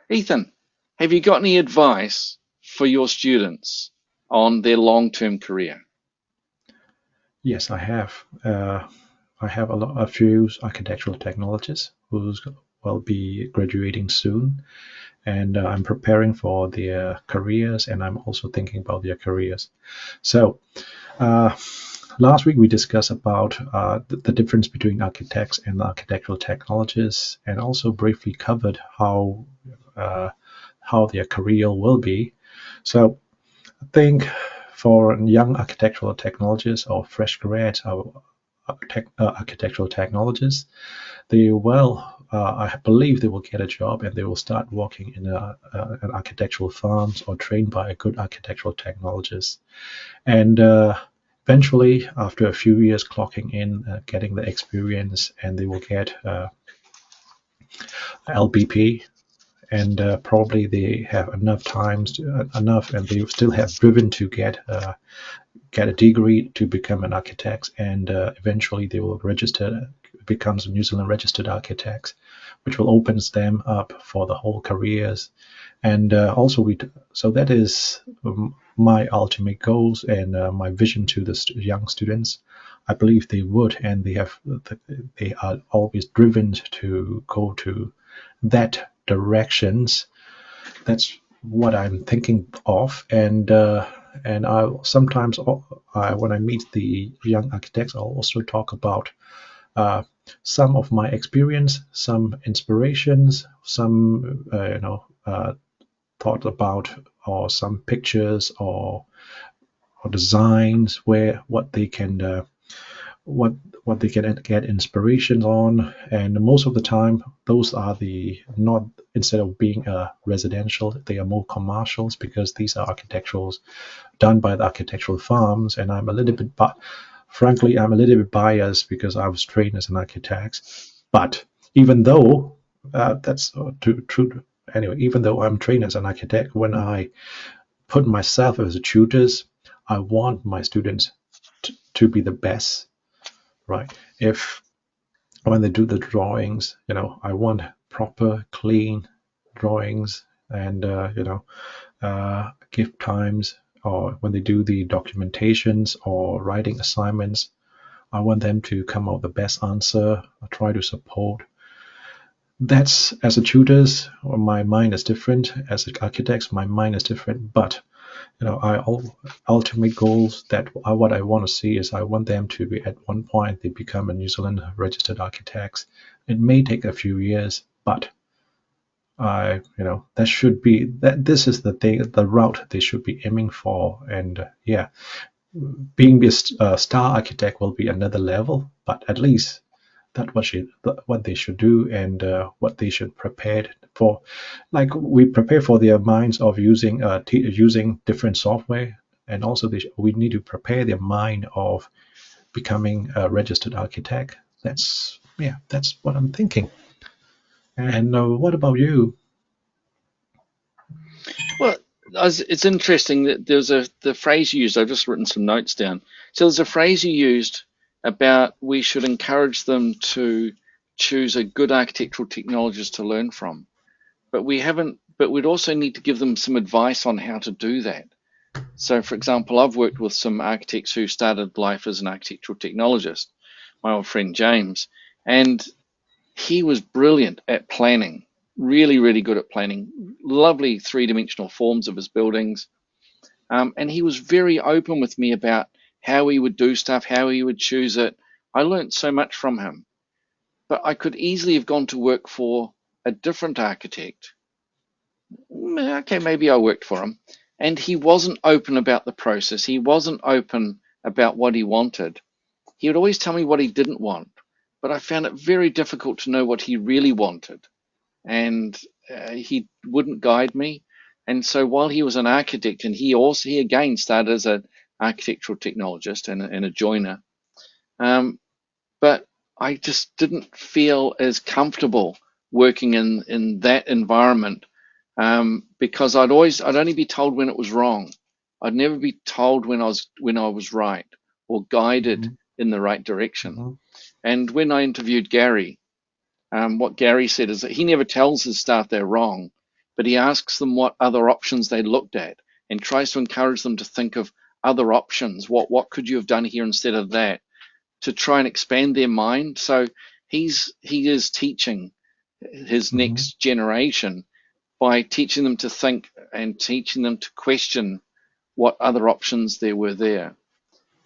Ethan, have you got any advice for your students on their long-term career? Yes, I have. I have a few architectural technologists who will be graduating soon, and I'm preparing for their careers, and I'm also thinking about their careers. So, uh, last week we discussed about the difference between architects and architectural technologists, and also briefly covered uh, how their career will be. So, I think for young architectural technologists or fresh grads or architectural technologists, they will, I believe, they will get a job and they will start working in an architectural firms or trained by a good architectural technologist. And eventually, after a few years clocking in, getting the experience, and they will get LBP, and probably they have enough times enough, and they still have driven to get a degree to become an architect, and eventually they will register, becomes New Zealand registered architects, which will opens them up for the whole careers. And also so that is my ultimate goals and my vision to the young students. I believe they would, and they are always driven to go to that directions. That's what I'm thinking of, and I sometimes, when I meet the young architects, I'll also talk about uh, some of my experience, some inspirations, some thought about, or some pictures, or designs where what what they can get inspiration on. And most of the time those are the not, instead of being residential, they are more commercials, because these are architecturals done by the architectural firms. And frankly, I'm a little bit biased because I was trained as an architect. But even though that's true, anyway, even though I'm trained as an architect, when I put myself as a tutors, I want my students to be the best, right? If when they do the drawings, I want proper, clean drawings, and give times, or when they do the documentations or writing assignments, I want them to come out the best answer. I try to support. That's, as a tutors, my mind is different. As architects, my mind is different. But I ultimate goals that what I want to see is I want them to be, at one point they become a New Zealand registered architects. It may take a few years, but that should be that. This is the thing, the route they should be aiming for. And yeah, being a star architect will be another level, but at least that what they should do, and what they should prepare for. Like, we prepare for their minds of using different software, and also we need to prepare their mind of becoming a registered architect. That's what I'm thinking. And what about you? Well, it's interesting that there's the phrase you used. I've just written some notes down. So there's a phrase you used about we should encourage them to choose a good architectural technologist to learn from, but we haven't. But we'd also need to give them some advice on how to do that. So, for example, I've worked with some architects who started life as an architectural technologist. My old friend James, and he was brilliant at planning, really, really good at planning, lovely three-dimensional forms of his buildings. And he was very open with me about how he would do stuff, how he would choose it. I learned so much from him, but I could easily have gone to work for a different architect. Okay, maybe I worked for him. And he wasn't open about the process. He wasn't open about what he wanted. He would always tell me what he didn't want, but I found it very difficult to know what he really wanted. And he wouldn't guide me. And so while he was an architect, and he again started as an architectural technologist and a joiner, um, but I just didn't feel as comfortable working in that environment, because I'd only be told when it was wrong. I'd never be told when I was right, or guided Mhm, in the right direction. mhm, And when I interviewed Gary, what Gary said is that he never tells his staff they're wrong. but he asks them what other options they looked at and tries to encourage them to think of other options. What could you have done here instead of that, to try and expand their mind? So he is teaching his Hmm. next generation by teaching them to think and teaching them to question what other options there were there.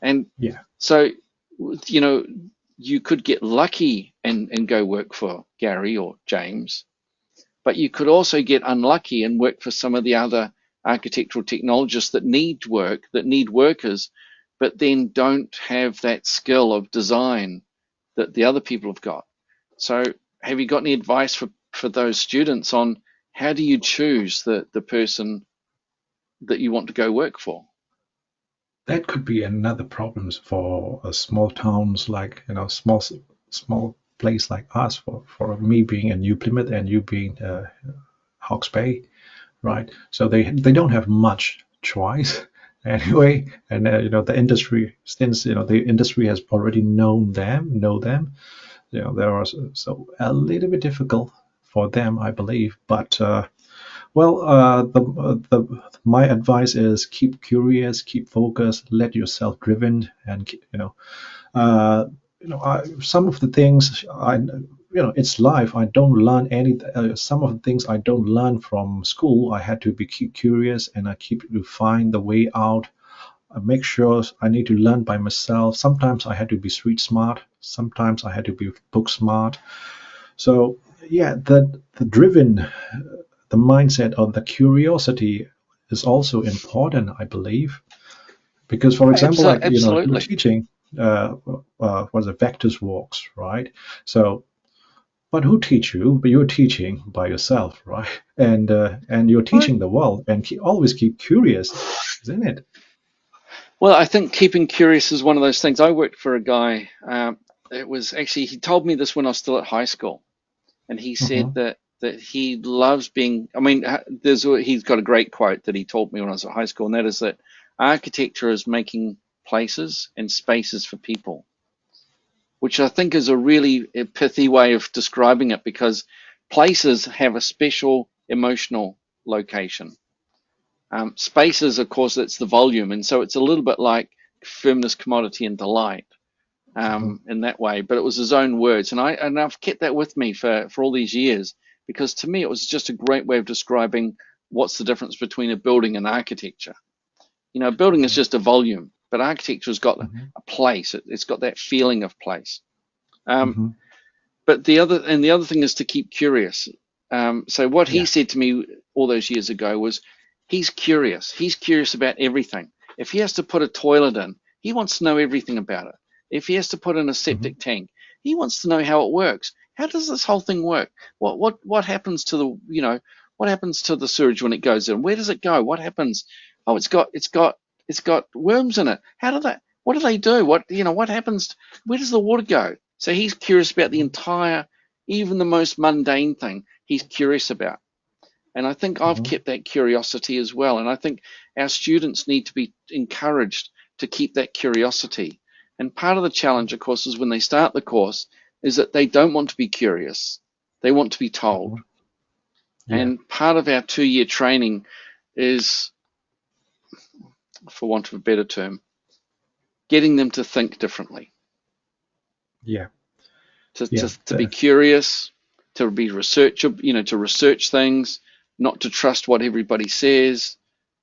And Yeah. so, you know, you could get lucky and go work for Gary or James, but you could also get unlucky and work for some of the other architectural technologists that need work, that need workers, but then don't have that skill of design that the other people have got. So have you got any advice for those students on how do you choose the person that you want to go work for? That could be another problem for small towns, like small place like us. For me being a New Plymouth and you being Hawke's Bay, right? So they don't have much choice anyway, and the industry, since the industry has already know them, there was so a little bit difficult for them, I believe. But my advice is keep curious, keep focused, let yourself driven, and some of the things it's life. I don't learn any. Some of the things I don't learn from school. I had to be keep curious, and I keep to find the way out. I make sure I need to learn by myself. Sometimes I had to be street smart. Sometimes I had to be book smart. So yeah, the driven, the mindset or the curiosity is also important, I believe, because for example, like you're Absolutely. teaching what's it, vectors walks, right? So but who teach you? But you're teaching by yourself, right? And you're Well, teaching the world, and always keep curious, isn't it? well, I think keeping curious is one of those things. I worked for a guy. It was actually, he told me this when I was still at high school, and he said Hmm. that he loves being. I mean, he's got a great quote that he taught me when I was at high school, and that is that architecture is making places and spaces for people, which I think is a really pithy way of describing it, because places have a special emotional location. Spaces, of course, that's the volume, and so it's a little bit like firmness, commodity, and delight Hmm. in that way. But it was his own words, and I've kept that with me for all these years, because to me it was just a great way of describing what's the difference between a building and architecture. You know, a building is Hmm. just a volume, but architecture has got Hmm. a place. It's got that feeling of place. Um, Hmm. but the other thing is to keep curious. So what he Yeah. said to me all those years ago was, he's curious. He's curious about everything. If he has to put a toilet in, he wants to know everything about it. If he has to put in a Hmm. septic tank, he wants to know how it works. How does this whole thing work? What happens to the what happens to the sewage when it goes in? Where does it go? What happens? Oh, it's got worms in it. How do they? What do they do? What happens? Where does the water go? So he's curious about the Hmm. entire, even the most mundane thing, he's curious about. And I think I've Hmm. kept that curiosity as well. And I think our students need to be encouraged to keep that curiosity. And part of the challenge, of course, is when they start the course, is that they don't want to be curious. They want to be told. Hmm. Yeah. And part of our 2 year training is, for want of a better term, getting them to think differently, Yeah. to, Yeah. to, to be curious, to be to research things, not to trust what everybody says.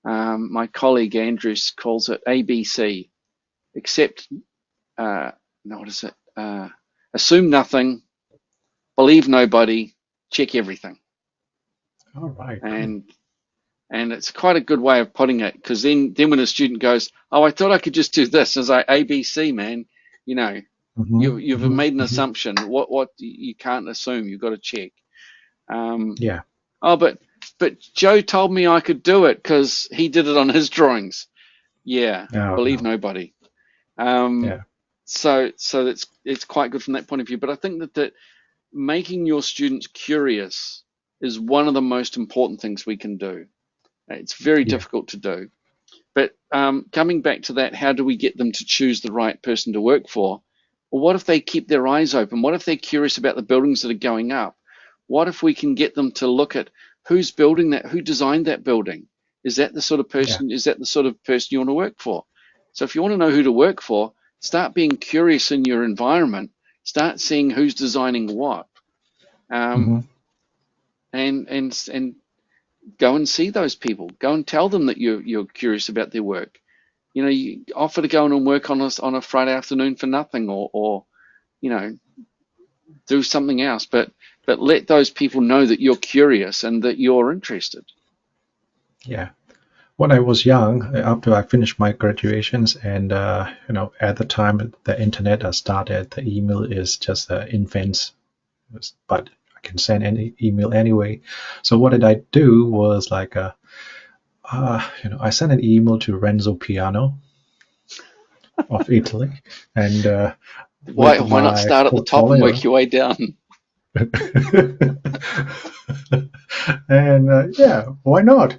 My colleague Andrews calls it ABC, accept, no, what is it? Assume nothing, believe nobody, check everything. All right. Cool. And and it's quite a good way of putting it, because then when a student goes, oh, I thought I could just do this, as I ABC, man, you know, Hmm. you've Hmm. made an Hmm. assumption. What you can't assume, you've got to check. Um, Yeah. oh, but Joe told me I could do it because he did it on his drawings. Yeah, Oh believe no. nobody. Um, Yeah. so it's quite good from that point of view. But I think that making your students curious is one of the most important things we can do. It's very Yeah. difficult to do. But coming back to that, how do we get them to choose the right person to work for? Well, what if they keep their eyes open? What if they're curious about the buildings that are going up? What if we can get them to look at who's building that? Who designed that building? Is that the sort of Yeah. person? Is that the sort of person you want to work for? So if you want to know who to work for, start being curious in your environment. Start seeing who's designing what, um, Hmm. and go and see those people. Go and tell them that you're curious about their work. You offer to go in and work on a Friday afternoon for nothing, or do something else. But let those people know that you're curious and that you're interested. Yeah. When I was young, after I finished my graduations, and at the time the internet started, the email is just infants, but I can send any email anyway. So what did I do was like, I sent an email to Renzo Piano of Italy, and Why with why not my start at the top and portfolio. work your way down? And yeah, why not?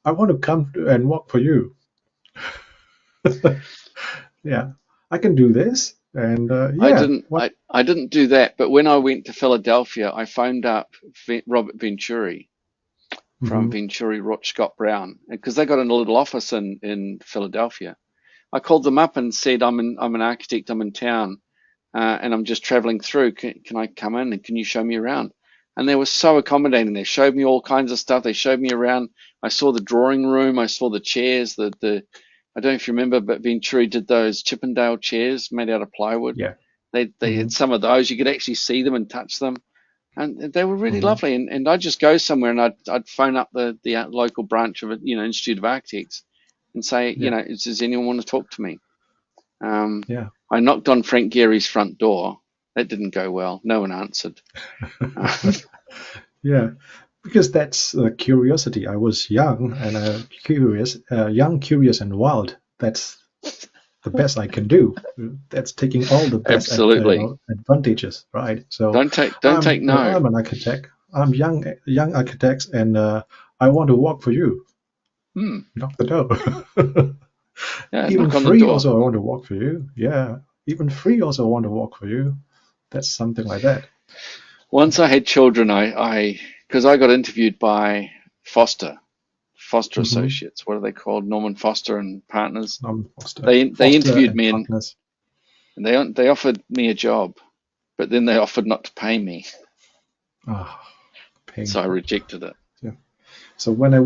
I want to come and work for you. Yeah, I can do this. And I yeah, didn't what? I didn't do that, but when I went to Philadelphia, I phoned up Robert Venturi from Hmm. Venturi Roch Scott Brown, because they got in a little office in Philadelphia. I called them up and said, I'm an architect, I'm in town, and I'm just traveling through. Can I come in and can you show me around? And they were so accommodating. They showed me all kinds of stuff. They showed me around. I saw the drawing room. I saw the chairs. The I don't know if you remember, but Venturi did those Chippendale chairs made out of plywood. Yeah. They Hmm. had some of those. You could actually see them and touch them, and they were really Hmm. lovely. And I'd just go somewhere and I'd phone up the local branch of it, Institute of Architects, and say, Yeah. does anyone want to talk to me? Yeah. I knocked on Frank Gehry's front door. That didn't go well. No one answered. Yeah. Because that's curiosity. I was young and curious, young, curious, and wild. That's the best I can do. That's taking all the best Absolutely. advantages, right? So Don't take no. I'm an architect. I'm young architects, and I want to work for you. Hmm. Knock the door. Yeah, Even knock on the free, door. also I want to work for you. Yeah, even free, also I want to work for you. That's something like that. Once I had children, because I got interviewed by Foster Mm-hmm. Associates. What are they called? Norman Foster and Partners. They Foster interviewed and me partners. and they offered me a job, but then they offered not to pay me, Ah, so I painful. rejected it. Yeah. So when I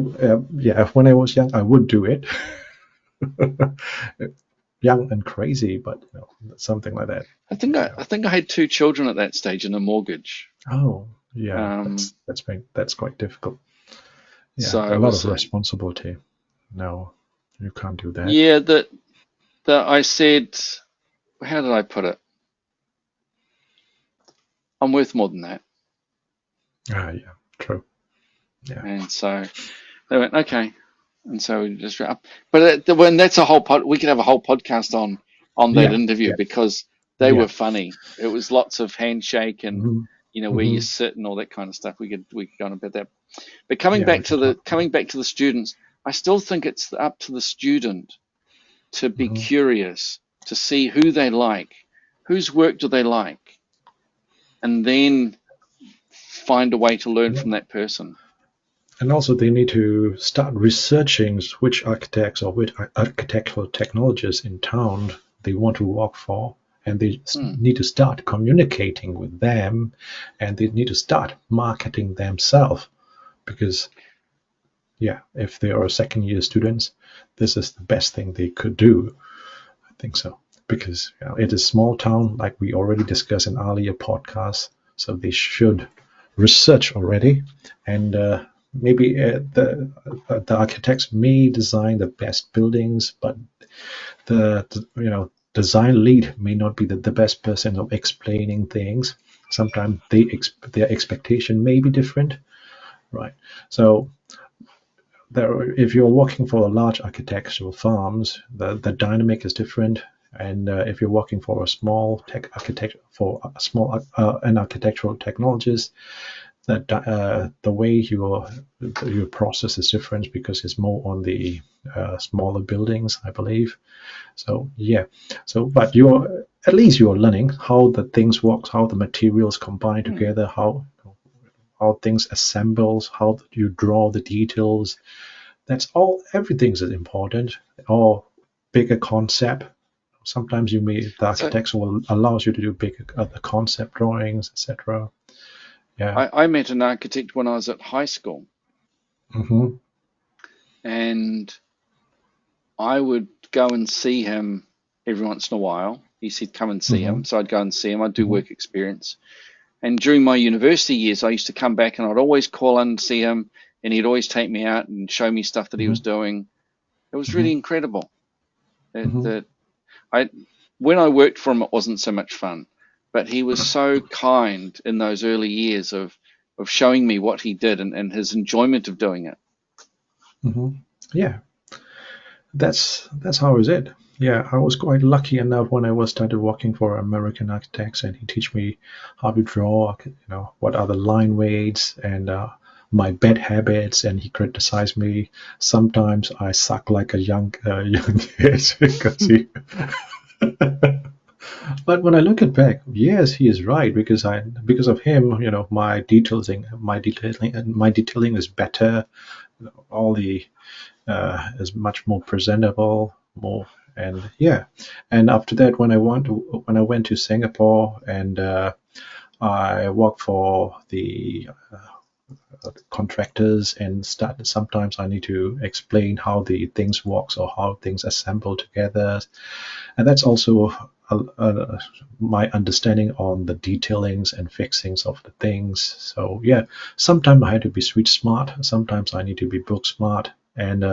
was young, I would do it. Young and crazy, but something like that. I think I had two children at that stage and a mortgage. Oh, yeah, Um, that's quite difficult. Yeah, so a it lot was of responsibility. No, you can't do that. yeah that I said, how did I put it? I'm worth more than that. Ah, yeah, true. Yeah. And so they went, okay. And so we just wrap up. But when that's a whole we could have a whole podcast on that Yeah, interview yeah, because they yeah. were funny. It was lots of handshake and Hmm. where you Hmm. sit and all that kind of stuff. We could go on about that. But Yeah, we can talk about coming back to the students, I still think it's up to the student to it. be Hmm. curious, to see who they like, whose work do they like, and then find a way to learn Yeah. from that person. And also, they need to start researching which architects or which architectural technologists in town they want to work for, and they Hmm. need to start communicating with them, and they need to start marketing themselves. Because, yeah, if they are second year students, this is the best thing they could do. I think so. Because it is small town, like we already discussed in earlier podcasts, so they should research already, and maybe the architects may design the best buildings, but the design lead may not be the best person of explaining things. Sometimes their expectation may be different, right? So if you're working for a large architectural firms, the dynamic is different. And if you're working for a small tech architect for a small an architectural technologist, that the way your process is different because it's more on the smaller buildings, I believe. So yeah, but you're at least you're learning how the things work, how the materials combine Hmm. together, how things assembles, how you draw the details. That's all. Everything's important. Or bigger concept. Sometimes the So architects will allows you to do bigger the concept drawings, etc. Yeah. I met an architect when I was at high school, Hmm. and I would go and see him every once in a while. He said, come and see Hmm. him. So I'd go and see him. I'd do Hmm. work experience. And during my university years, I used to come back and I'd always call in and see him, and he'd always take me out and show me stuff that he was Hmm. doing. It was Hmm. really incredible. Hmm. That I, when I worked for him, it wasn't so much fun, but he was so kind in those early years of showing me what he did and his enjoyment of doing it. Hmm. Yeah, that's how is it. Yeah, I was quite lucky enough when I was started working for American architects, and he teach me how to draw. What are the line weights and my bad habits, and he criticized me. Sometimes I suck like a young kid because he. But when I look at back, yes, he is right because of him, my detailing is better. All the is much more presentable, more. And yeah, and after that, when I went to Singapore, and I worked for the contractors, and sometimes I need to explain how the things works or how things assemble together, and that's also my understanding on the detailings and fixings of the things. So yeah, sometimes I had to be street smart, sometimes I need to be book smart, and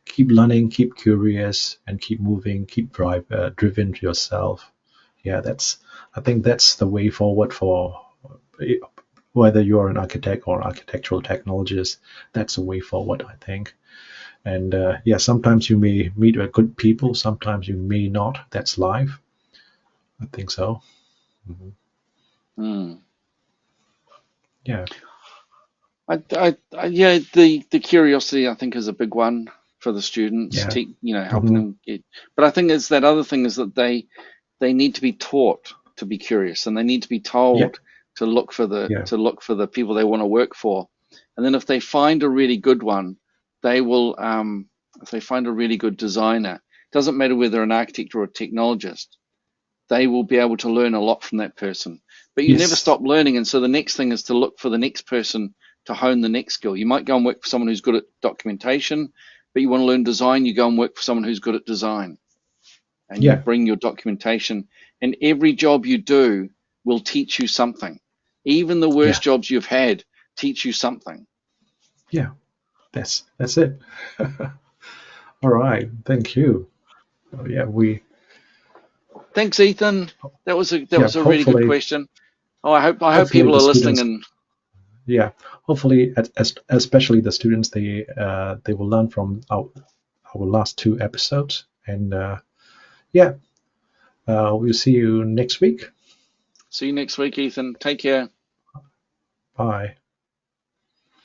keep learning, keep curious, and keep moving, keep driven yourself. Yeah, I think that's the way forward for whether you're an architect or architectural technologist. That's the way forward, I think. And yeah, sometimes you may meet good people, sometimes you may not. That's life. I think so. Hmm. Mm. Yeah. Yeah, the curiosity I think is a big one for the students, Yeah. helping Hmm. them get. But I think it's that other thing is that they need to be taught to be curious, and they need to be Yeah. told to look for the Yeah. people they want to work for, and then if they find a really good one, they will. If they find a really good designer, doesn't matter whether an architect or a technologist, they will be able to learn a lot from that person. But you never Yes. stop learning, and so the next thing is to look for the next person to hone the next skill. You might go and work for someone who's good at documentation, but you want to learn design, you go and work for someone who's good at design, and you Yeah. bring your documentation. And every job you do will teach you something. Even the Yeah. worst jobs you've had teach you something. Yeah. That's it. All right. Thank you. Yeah. Thanks, Ethan. That Yeah. was a really good question. Oh, I hope Hopefully people the are listening students. and Yeah. Hopefully, especially the students, they will learn from our last two episodes. And yeah, we'll see you next week. see you next week, Ethan. Take care. Bye.